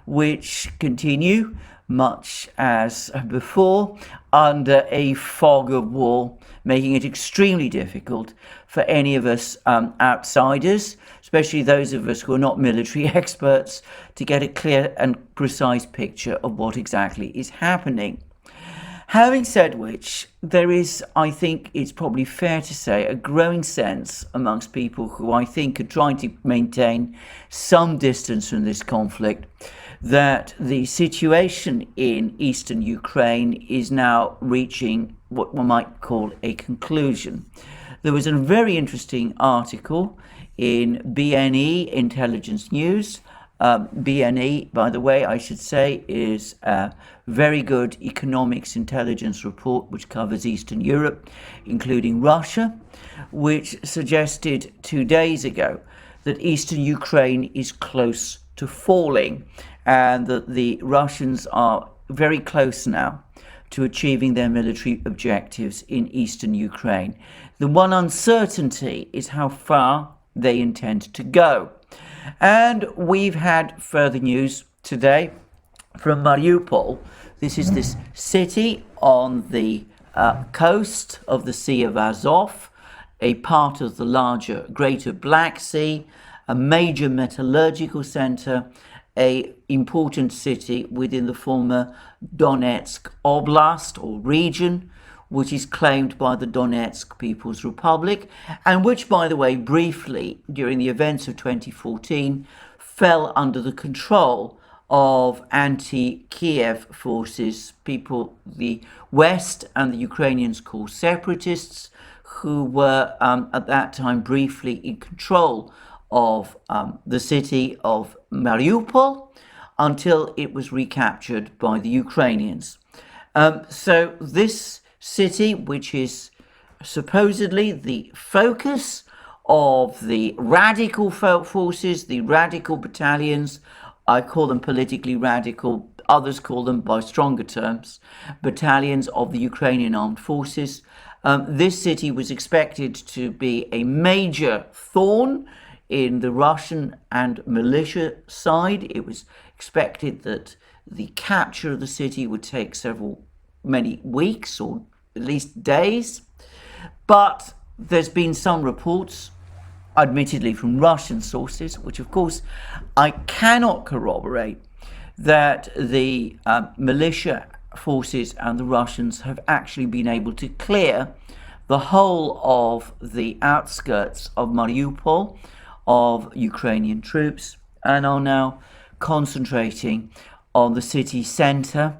which continue much as before under a fog of war, making it extremely difficult for any of us outsiders, especially those of us who are not military experts, to get a clear and precise picture of what exactly is happening. Having said which, there is, I think it's probably fair to say, a growing sense amongst people who I think are trying to maintain some distance from this conflict that the situation in eastern Ukraine is now reaching what one might call a conclusion. There was a very interesting article in BNE Intelligence News. BNE, by the way, I should say, is a very good economics intelligence report which covers Eastern Europe, including Russia, which suggested 2 days ago that Eastern Ukraine is close to falling and that the Russians are very close now to achieving their military objectives in Eastern Ukraine. The one uncertainty is how far they intend to go. And we've had further news today from Mariupol. This is this city on the coast of the Sea of Azov, a part of the larger Greater Black Sea, a major metallurgical center, an important city within the former Donetsk Oblast or region, which is claimed by the Donetsk People's Republic, and which, by the way, briefly, during the events of 2014, fell under the control of anti-Kiev forces, people the West and the Ukrainians call separatists, who were at that time briefly in control of the city of Mariupol until it was recaptured by the Ukrainians. So this city, which is supposedly the focus of the radical forces, the radical battalions, I call them politically radical, others call them, by stronger terms, battalions of the Ukrainian armed forces. This city was expected to be a major thorn in the Russian and militia side. It was expected that the capture of the city would take many weeks or at least days. But there's been some reports, admittedly from Russian sources, which of course I cannot corroborate, that the militia forces and the Russians have actually been able to clear the whole of the outskirts of Mariupol of Ukrainian troops and are now concentrating on the city center,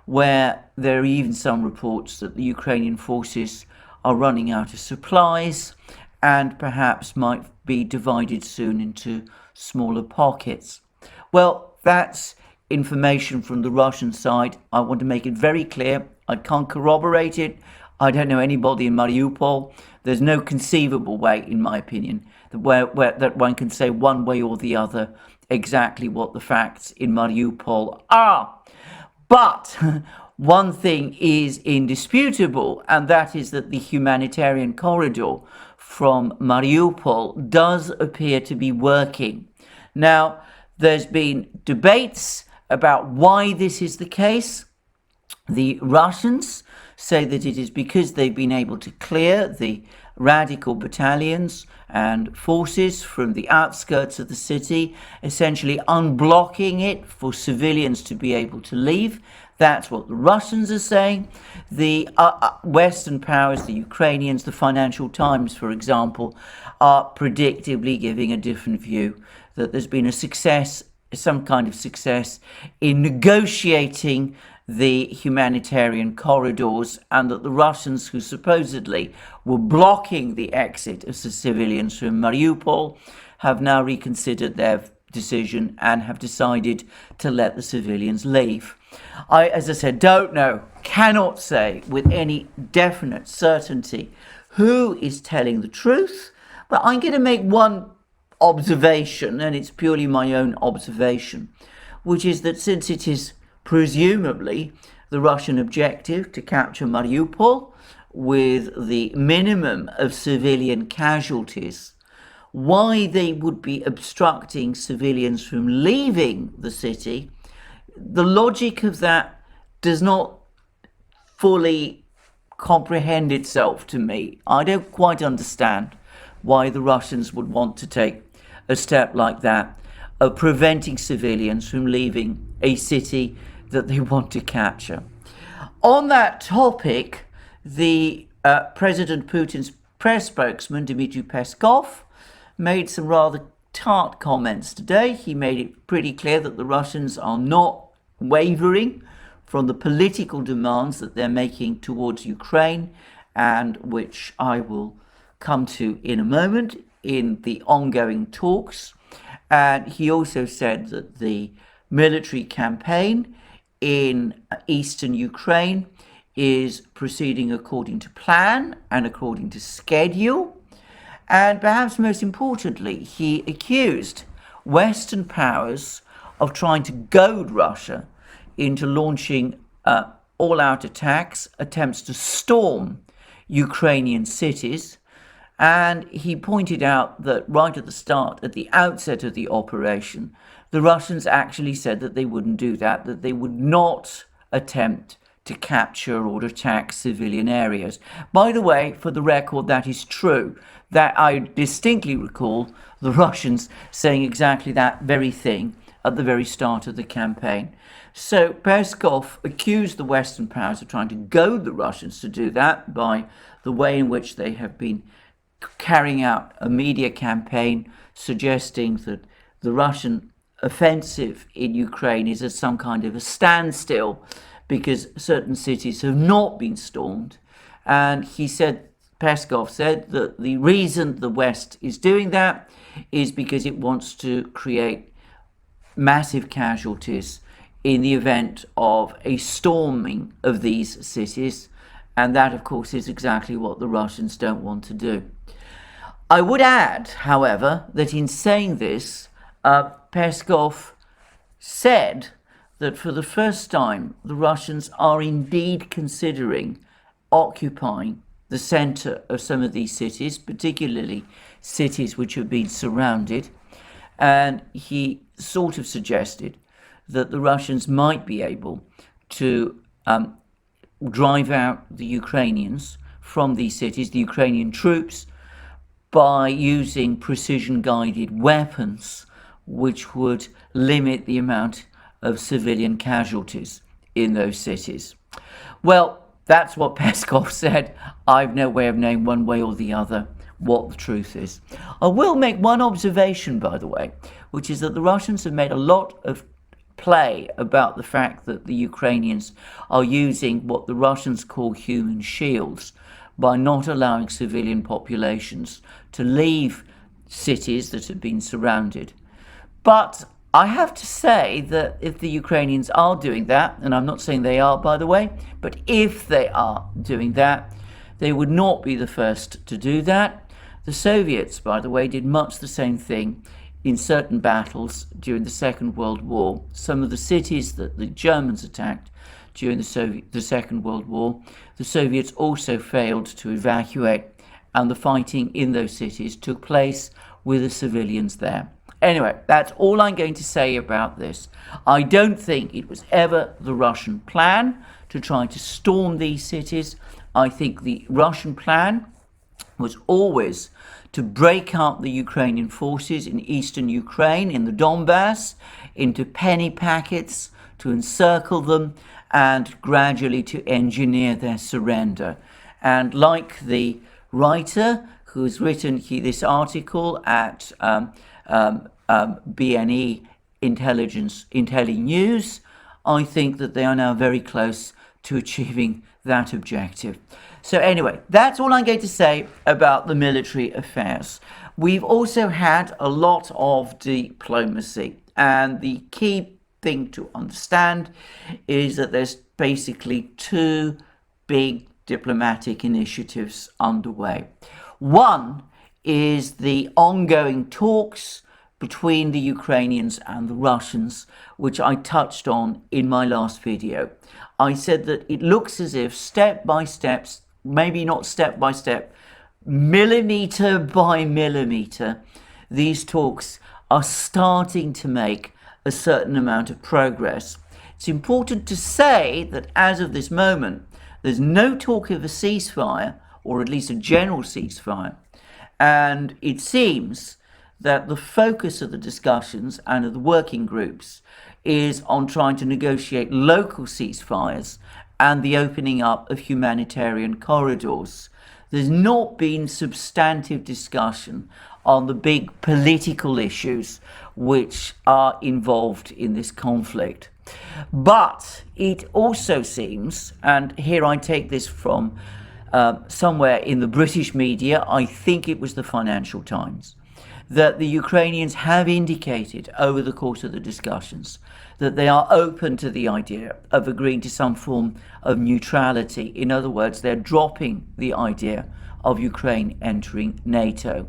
where there are even some reports that the Ukrainian forces are running out of supplies and perhaps might be divided soon into smaller pockets. Well, that's information from the Russian side. I want to make it very clear. I can't corroborate it. I don't know anybody in Mariupol. There's no conceivable way, in my opinion, that one can say one way or the other exactly what the facts in Mariupol are. But one thing is indisputable, and that is that the humanitarian corridor from Mariupol does appear to be working. Now, there's been debates about why this is the case. The Russians say that it is because they've been able to clear the radical battalions and forces from the outskirts of the city, essentially unblocking it for civilians to be able to leave. That's what the Russians are saying. The Western powers, the Ukrainians, the Financial Times, for example, are predictably giving a different view, that there's been a success, some kind of success in negotiating the humanitarian corridors, and that the Russians, who supposedly were blocking the exit of the civilians from Mariupol, have now reconsidered their decision and have decided to let the civilians leave. I, as I said, don't know, cannot say with any definite certainty who is telling the truth, but I'm going to make one observation, and it's purely my own observation, which is that since it is presumably the Russian objective to capture Mariupol with the minimum of civilian casualties, why they would be obstructing civilians from leaving the city the logic of that does not fully comprehend itself to me. I don't quite understand why the Russians would want to take a step like that of preventing civilians from leaving a city that they want to capture. On that topic, the President Putin's press spokesman, Dmitry Peskov, made some rather tart comments today. He made it pretty clear that the Russians are not wavering from the political demands that they're making towards Ukraine, and which I will come to in a moment in the ongoing talks. And he also said that the military campaign in eastern Ukraine is proceeding according to plan and according to schedule. And perhaps most importantly, he accused Western powers of trying to goad Russia into launching all-out attacks, attempts to storm Ukrainian cities. And he pointed out that right at the start, at the outset of the operation, the Russians actually said that they wouldn't do that they would not attempt to capture or attack civilian areas. By the way, for the record, that is true. That I distinctly recall the Russians saying exactly that very thing at the very start of the campaign. So Peskov accused the Western powers of trying to goad the Russians to do that by the way in which they have been carrying out a media campaign suggesting that the Russian offensive in Ukraine is at some kind of a standstill because certain cities have not been stormed. And he said, Peskov said, that the reason the West is doing that is because it wants to create massive casualties in the event of a storming of these cities. And that, of course, is exactly what the Russians don't want to do. I would add, however, that in saying this, Peskov said that for the first time, the Russians are indeed considering occupying the center of some of these cities, particularly cities which have been surrounded. And he sort of suggested that the Russians might be able to drive out the Ukrainians from these cities, the Ukrainian troops, by using precision-guided weapons, which would limit the amount of civilian casualties in those cities. Well, that's what Peskov said. I've no way of knowing one way or the other what the truth is. I will make one observation, by the way, which is that the Russians have made a lot of play about the fact that the Ukrainians are using what the Russians call human shields by not allowing civilian populations to leave cities that have been surrounded. But I have to say that if the Ukrainians are doing that, and I'm not saying they are, by the way, but if they are doing that, they would not be the first to do that. The Soviets, by the way, did much the same thing in certain battles during the Second World War. Some of the cities that the Germans attacked during the Second World War, the Soviets also failed to evacuate, and the fighting in those cities took place with the civilians there. Anyway, that's all I'm going to say about this. I don't think it was ever the Russian plan to try to storm these cities. I think the Russian plan was always to break up the Ukrainian forces in eastern Ukraine, in the Donbass, into penny packets, to encircle them, and gradually to engineer their surrender. And like the writer who's written this article at BNE Intelli-News, I think that they are now very close to achieving that objective. So anyway, that's all I'm going to say about the military affairs. We've also had a lot of diplomacy, and the key thing to understand is that there's basically two big diplomatic initiatives underway. One is the ongoing talks between the Ukrainians and the Russians, which I touched on in my last video. I said that it looks as if step by step, maybe not step by step, millimeter by millimeter, these talks are starting to make a certain amount of progress. It's important to say that as of this moment, there's no talk of a ceasefire, or at least a general ceasefire. And it seems that the focus of the discussions and of the working groups is on trying to negotiate local ceasefires and the opening up of humanitarian corridors. There's not been substantive discussion on the big political issues which are involved in this conflict. But it also seems, and here I take this from somewhere in the British media, I think it was the Financial Times, that the Ukrainians have indicated over the course of the discussions that they are open to the idea of agreeing to some form of neutrality. In other words, they're dropping the idea of Ukraine entering NATO,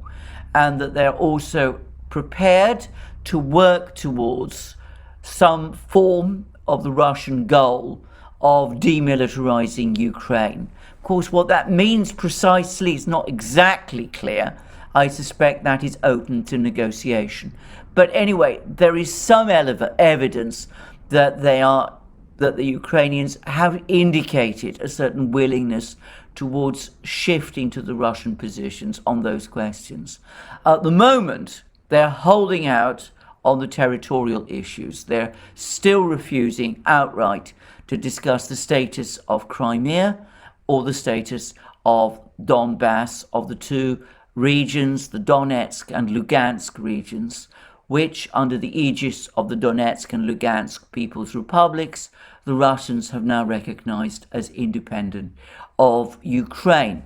and that they're also prepared to work towards some form of the Russian goal of demilitarizing Ukraine. Of course, what that means precisely is not exactly clear. I suspect that is open to negotiation. But anyway, there is some evidence that the Ukrainians have indicated a certain willingness towards shifting to the Russian positions on those questions. At the moment, they're holding out on the territorial issues. They're still refusing outright to discuss the status of Crimea or the status of Donbass, of the two regions, the Donetsk and Lugansk regions, which, under the aegis of the Donetsk and Lugansk People's Republics, the Russians have now recognized as independent of Ukraine.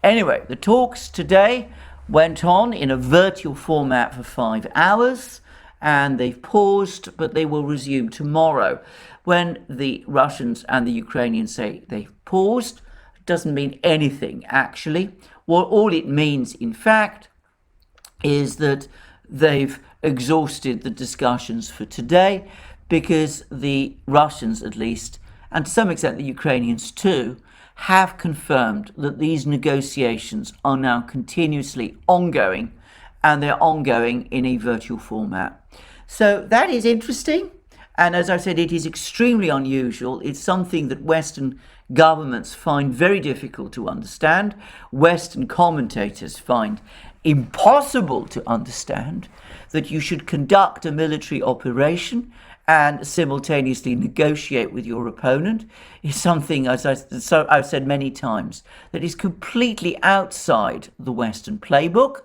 Anyway, the talks today went on in a virtual format for 5 hours, and they've paused, but they will resume tomorrow. When the Russians and the Ukrainians say they've paused, it doesn't mean anything, actually. Well, all it means, in fact, is that they've exhausted the discussions for today, because the Russians, at least, and to some extent the Ukrainians too, have confirmed that these negotiations are now continuously ongoing, and they're ongoing in a virtual format. So that is interesting. And as I said, it is extremely unusual. It's something that Western governments find very difficult to understand. Western commentators find impossible to understand that you should conduct a military operation and simultaneously negotiate with your opponent is something, as I've said many times, that is completely outside the Western playbook.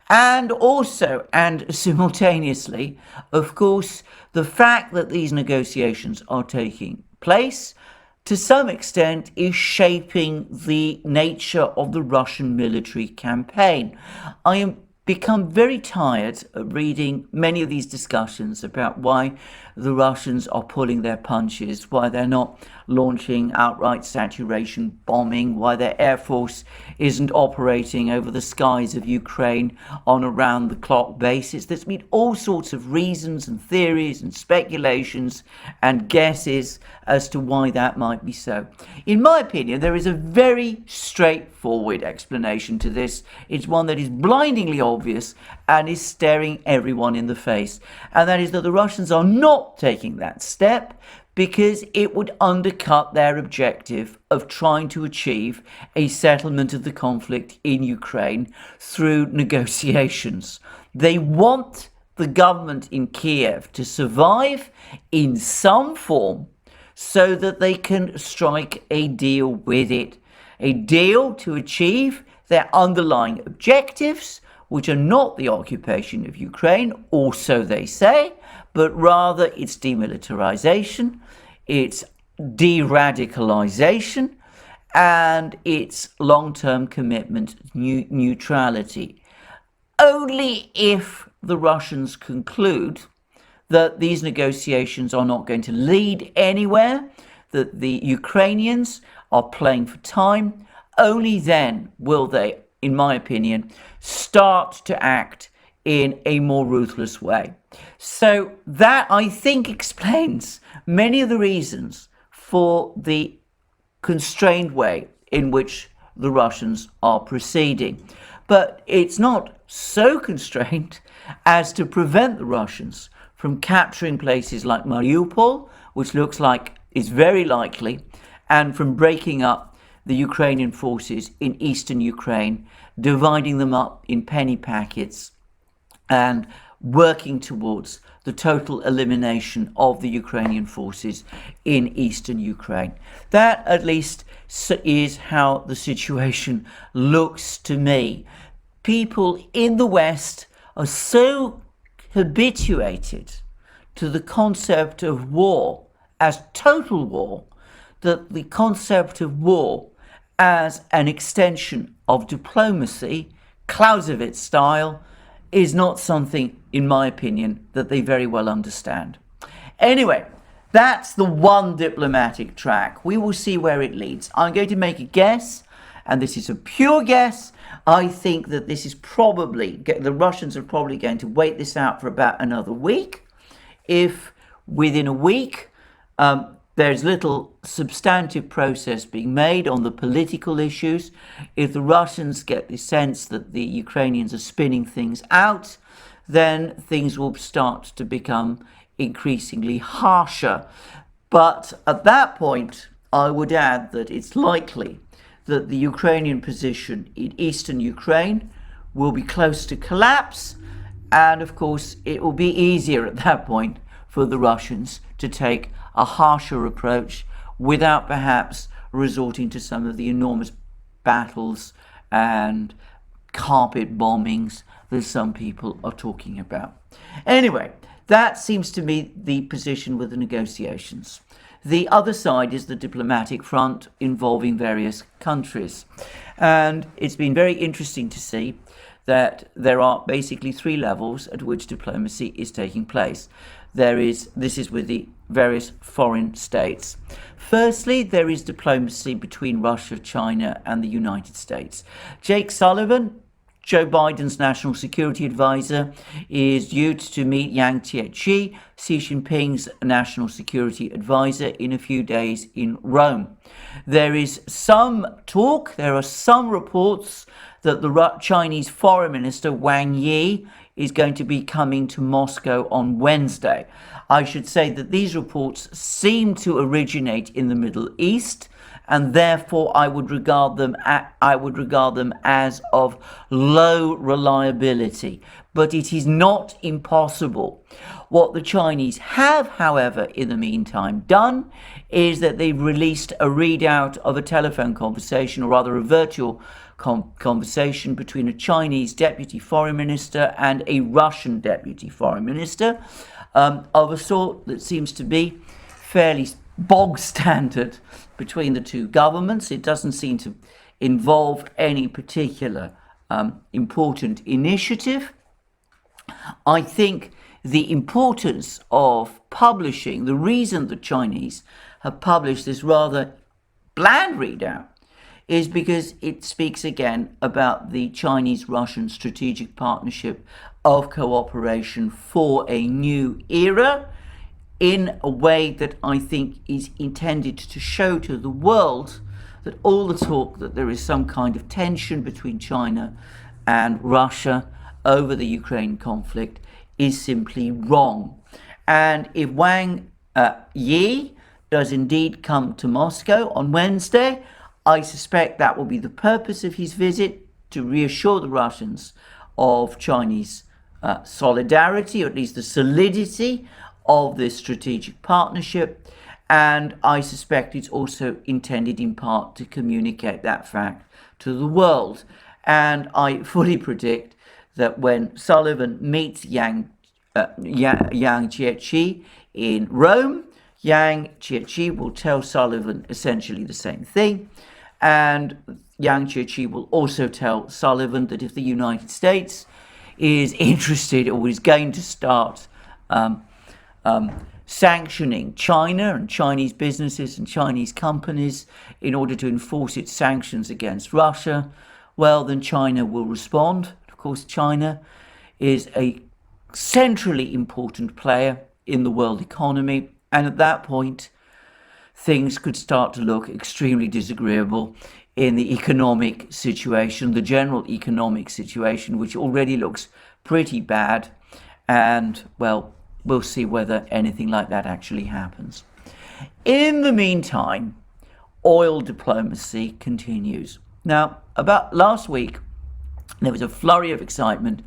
And also, and simultaneously, of course, the fact that these negotiations are taking place, to some extent, is shaping the nature of the Russian military campaign. I am become very tired of reading many of these discussions about why the Russians are pulling their punches, why they're not launching outright saturation bombing, why their air force isn't operating over the skies of Ukraine on a round-the-clock basis. There's been all sorts of reasons and theories and speculations and guesses as to why that might be so. In my opinion, there is a very straightforward explanation to this. It's one that is blindingly obvious and is staring everyone in the face. And that is that the Russians are not taking that step because it would undercut their objective of trying to achieve a settlement of the conflict in Ukraine through negotiations. They want the government in Kiev to survive in some form so that they can strike a deal with it, a deal to achieve their underlying objectives, which are not the occupation of Ukraine, or so they say, but rather its demilitarization, its de-radicalization, and its long-term commitment to neutrality. Only if the Russians conclude that these negotiations are not going to lead anywhere, that the Ukrainians are playing for time, only then will they, in my opinion, start to act in a more ruthless way. So that, I think, explains many of the reasons for the constrained way in which the Russians are proceeding. But it's not so constrained as to prevent the Russians from capturing places like Mariupol, which looks like is very likely, and from breaking up the Ukrainian forces in eastern Ukraine, dividing them up in penny packets and working towards the total elimination of the Ukrainian forces in eastern Ukraine. That at least is how the situation looks to me. People in the West are so habituated to the concept of war as total war that the concept of war as an extension of diplomacy, Clausewitz style, is not something, in my opinion, that they very well understand. Anyway, that's the one diplomatic track. We will see where it leads. I'm going to make a guess, and this is a pure guess. I think that this is probably, the Russians are probably going to wait this out for about another week. If within a week there's little substantive process being made on the political issues, if the Russians get the sense that the Ukrainians are spinning things out, then things will start to become increasingly harsher. But at that point, I would add that it's likely that the Ukrainian position in eastern Ukraine will be close to collapse, and of course it will be easier at that point for the Russians to take a harsher approach without perhaps resorting to some of the enormous battles and carpet bombings that some people are talking about. Anyway, that seems to be the position with the negotiations. The other side is the diplomatic front involving various countries. And it's been very interesting to see that there are basically three levels at which diplomacy is taking place. This is with the various foreign states. Firstly, there is diplomacy between Russia, China, and the United States. Jake Sullivan, Joe Biden's national security advisor, is due to meet Yang Jiechi, Xi Jinping's national security advisor, in a few days in Rome. There is some talk, there are some reports that the Chinese foreign minister Wang Yi is going to be coming to Moscow on Wednesday. I should say that these reports seem to originate in the Middle East, and therefore I would regard them as of low reliability. But it is not impossible. What the Chinese have, however, in the meantime done is that they've released a readout of a telephone conversation, or rather a virtual conversation between a Chinese deputy foreign minister and a Russian deputy foreign minister, of a sort that seems to be fairly bog standard between the two governments. It doesn't seem to involve any particular important initiative. I think the importance of publishing, the reason the Chinese have published this rather bland readout, is because it speaks again about the Chinese-Russian strategic partnership of cooperation for a new era, in a way that I think is intended to show to the world that all the talk that there is some kind of tension between China and Russia over the Ukraine conflict is simply wrong. And if Wang Yi does indeed come to Moscow on Wednesday, I suspect that will be the purpose of his visit, to reassure the Russians of Chinese solidarity, or at least the solidity of this strategic partnership. And I suspect it's also intended in part to communicate that fact to the world. And I fully predict that when Sullivan meets Yang Jiechi in Rome, Yang Jiechi will tell Sullivan essentially the same thing. And Yang Jiechi will also tell Sullivan that if the United States is interested or is going to start sanctioning China and Chinese businesses and Chinese companies in order to enforce its sanctions against Russia, well, then China will respond. Of course, China is a centrally important player in the world economy, and at that point, things could start to look extremely disagreeable in the economic situation, the general economic situation, which already looks pretty bad. And, well, we'll see whether anything like that actually happens. In the meantime, oil diplomacy continues. Now, about last week, there was a flurry of excitement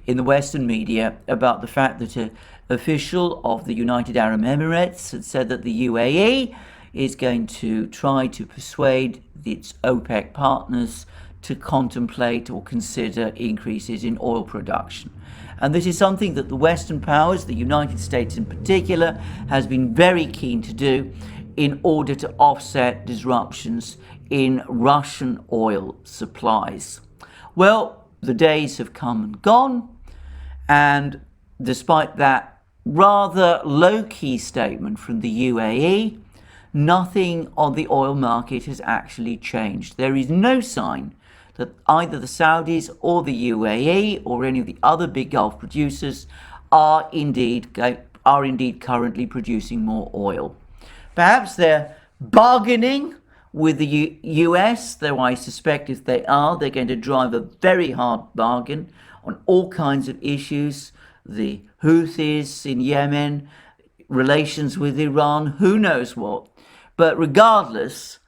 in the Western media about the fact that an official of the United Arab Emirates had said that the UAE is going to try to persuade its OPEC partners to contemplate or consider increases in oil production. And this is something that the Western powers, the United States in particular, has been very keen to do in order to offset disruptions in Russian oil supplies. Well, the days have come and gone, and despite that rather low-key statement from the UAE, nothing on the oil market has actually changed. There is no sign that either the Saudis or the UAE or any of the other big Gulf producers are indeed currently producing more oil. Perhaps they're bargaining with the US, though I suspect if they are, they're going to drive a very hard bargain on all kinds of issues. The Houthis in Yemen, relations with Iran, who knows what. But regardless,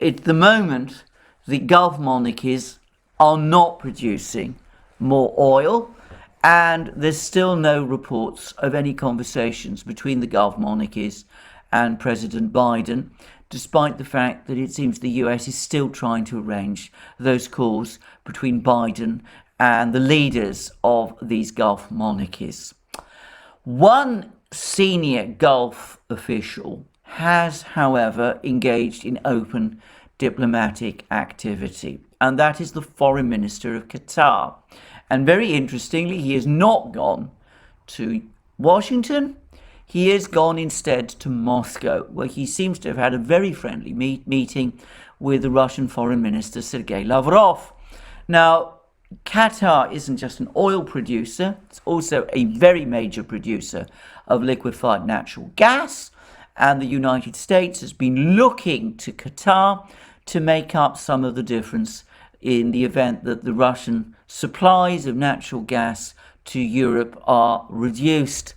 at the moment, the Gulf monarchies are not producing more oil, and there's still no reports of any conversations between the Gulf monarchies and President Biden, despite the fact that it seems the US is still trying to arrange those calls between Biden and the leaders of these Gulf monarchies. One senior Gulf official has, however, engaged in open diplomatic activity, and that is the Foreign Minister of Qatar. And very interestingly, he has not gone to Washington. He has gone instead to Moscow, where he seems to have had a very friendly meeting with the Russian Foreign Minister Sergei Lavrov. Now, Qatar isn't just an oil producer, it's also a very major producer of liquefied natural gas, and the United States has been looking to Qatar to make up some of the difference in the event that the Russian supplies of natural gas to Europe are reduced.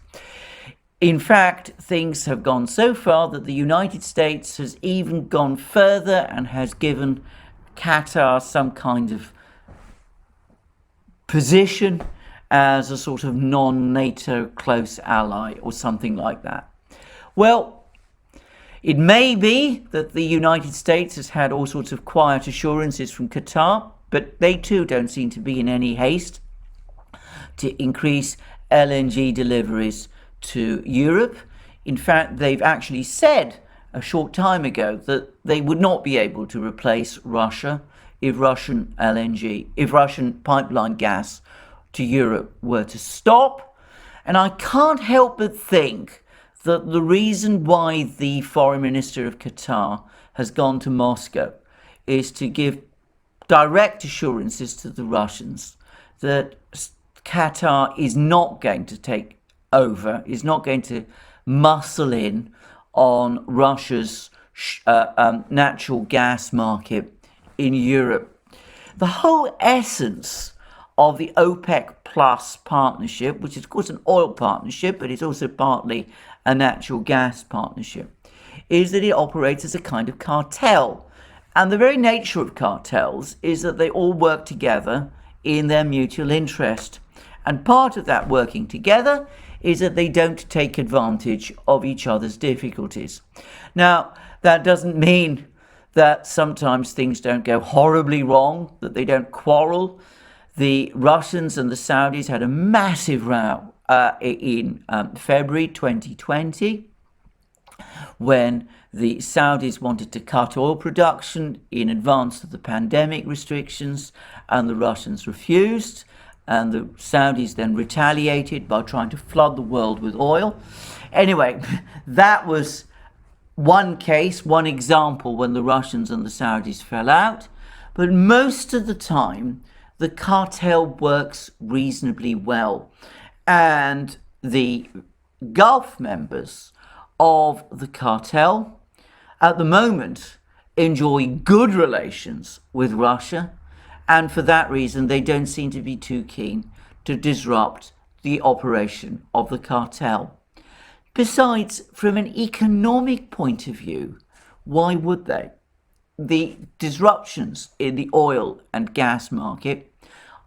In fact, things have gone so far that the United States has even gone further and has given Qatar some kind of position as a sort of non-NATO close ally or something like that. Well, it may be that the United States has had all sorts of quiet assurances from Qatar, but they too don't seem to be in any haste to increase LNG deliveries to Europe. In fact, they've actually said a short time ago that they would not be able to replace Russia if Russian pipeline gas to Europe were to stop. And I can't help but think that the reason why the Foreign Minister of Qatar has gone to Moscow is to give direct assurances to the Russians that Qatar is not going to take over, is not going to muscle in on Russia's natural gas market in Europe. The whole essence of the OPEC Plus partnership, which is of course an oil partnership, but it's also partly a natural gas partnership, is that it operates as a kind of cartel. And the very nature of cartels is that they all work together in their mutual interest. And part of that working together is that they don't take advantage of each other's difficulties. Now, that doesn't mean that sometimes things don't go horribly wrong, that they don't quarrel. The Russians and the Saudis had a massive row in February 2020 when the Saudis wanted to cut oil production in advance of the pandemic restrictions, and the Russians refused. And the Saudis then retaliated by trying to flood the world with oil. Anyway, that was one case, one example when the Russians and the Saudis fell out. But most of the time, the cartel works reasonably well. And the Gulf members of the cartel at the moment enjoy good relations with Russia. And for that reason, they don't seem to be too keen to disrupt the operation of the cartel. Besides, from an economic point of view, why would they? The disruptions in the oil and gas market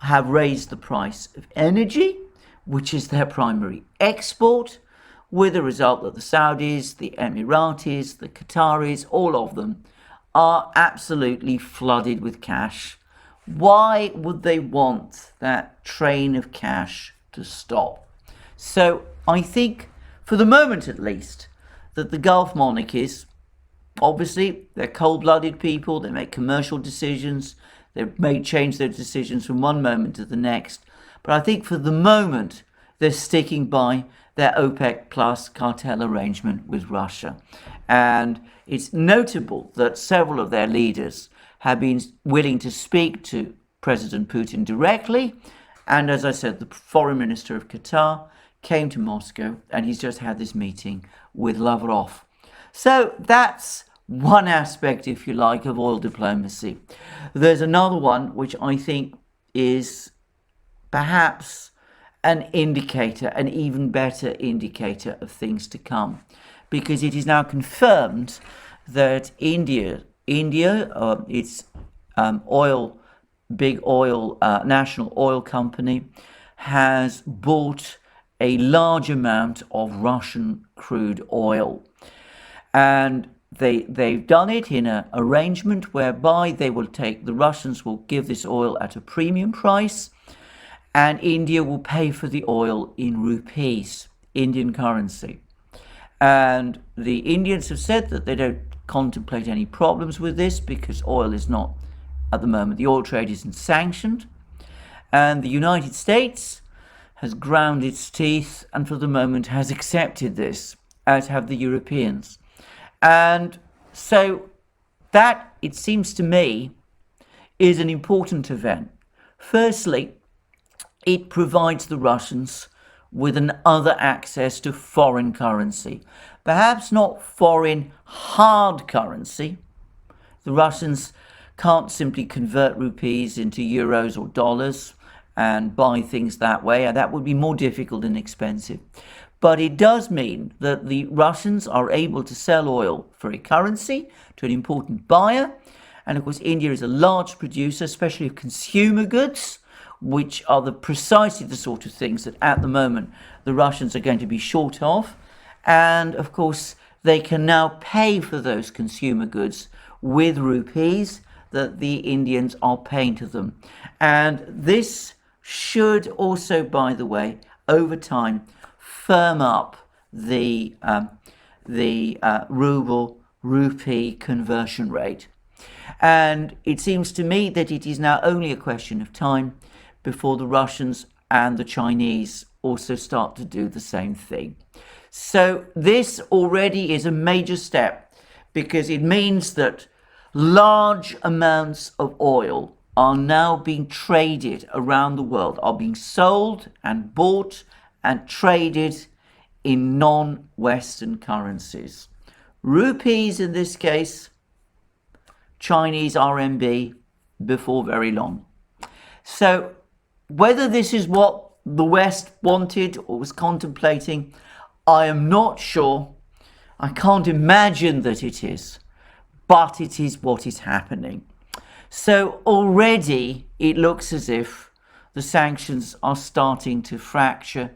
have raised the price of energy, which is their primary export, with the result that the Saudis, the Emiratis, the Qataris, all of them are absolutely flooded with cash. Why would they want that train of cash to stop? So I think, for the moment at least, that the Gulf monarchies, obviously, they're cold-blooded people, they make commercial decisions, they may change their decisions from one moment to the next. But I think for the moment, they're sticking by their OPEC plus cartel arrangement with Russia. And it's notable that several of their leaders have been willing to speak to President Putin directly. And as I said, the foreign minister of Qatar came to Moscow and he's just had this meeting with Lavrov. So that's one aspect, if you like, of oil diplomacy. There's another one which I think is perhaps an indicator, an even better indicator of things to come, because it is now confirmed that India, its big oil, national oil company, has bought a large amount of Russian crude oil. And they've done it in an arrangement whereby the Russians will give this oil at a premium price, and India will pay for the oil in rupees, Indian currency. And the Indians have said that they don't contemplate any problems with this because oil is not, at the moment, the oil trade isn't sanctioned. And the United States has ground its teeth and for the moment has accepted this, as have the Europeans. And so that, it seems to me, is an important event. Firstly, it provides the Russians with another access to foreign currency. Perhaps not foreign hard currency. The Russians can't simply convert rupees into euros or dollars and buy things that way. That would be more difficult and expensive. But it does mean that the Russians are able to sell oil for a currency to an important buyer. And of course, India is a large producer, especially of consumer goods, which are precisely the sort of things that at the moment the Russians are going to be short of. And of course, they can now pay for those consumer goods with rupees that the Indians are paying to them. And this should also, by the way, over time, firm up the ruble-rupee conversion rate. And it seems to me that it is now only a question of time before the Russians and the Chinese also start to do the same thing. So this already is a major step, because it means that large amounts of oil are now being traded around the world, are being sold and bought and traded in non-Western currencies. Rupees in this case, Chinese RMB before very long. So whether this is what the West wanted or was contemplating, I am not sure. I can't imagine that it is, but it is what is happening. So already it looks as if the sanctions are starting to fracture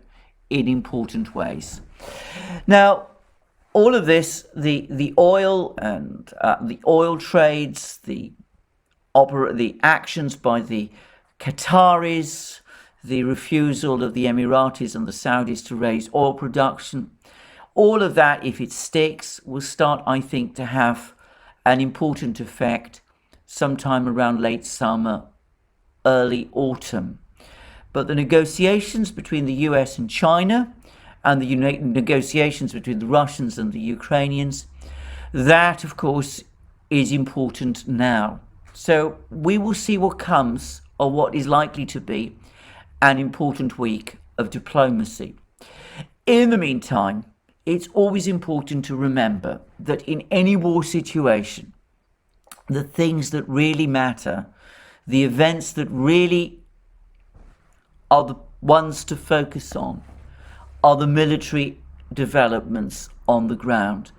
in important ways. Now, all of this, the oil and the oil trades, the actions by the Qataris, the refusal of the Emiratis and the Saudis to raise oil production, all of that, if it sticks, will start, I think, to have an important effect sometime around late summer, early autumn. But the negotiations between the US and China, and the negotiations between the Russians and the Ukrainians, that, of course, is important now. So we will see what comes, or what is likely to be an important week of diplomacy. In the meantime, it's always important to remember that in any war situation, the things that really matter, the events that really are the ones to focus on, are the military developments on the ground.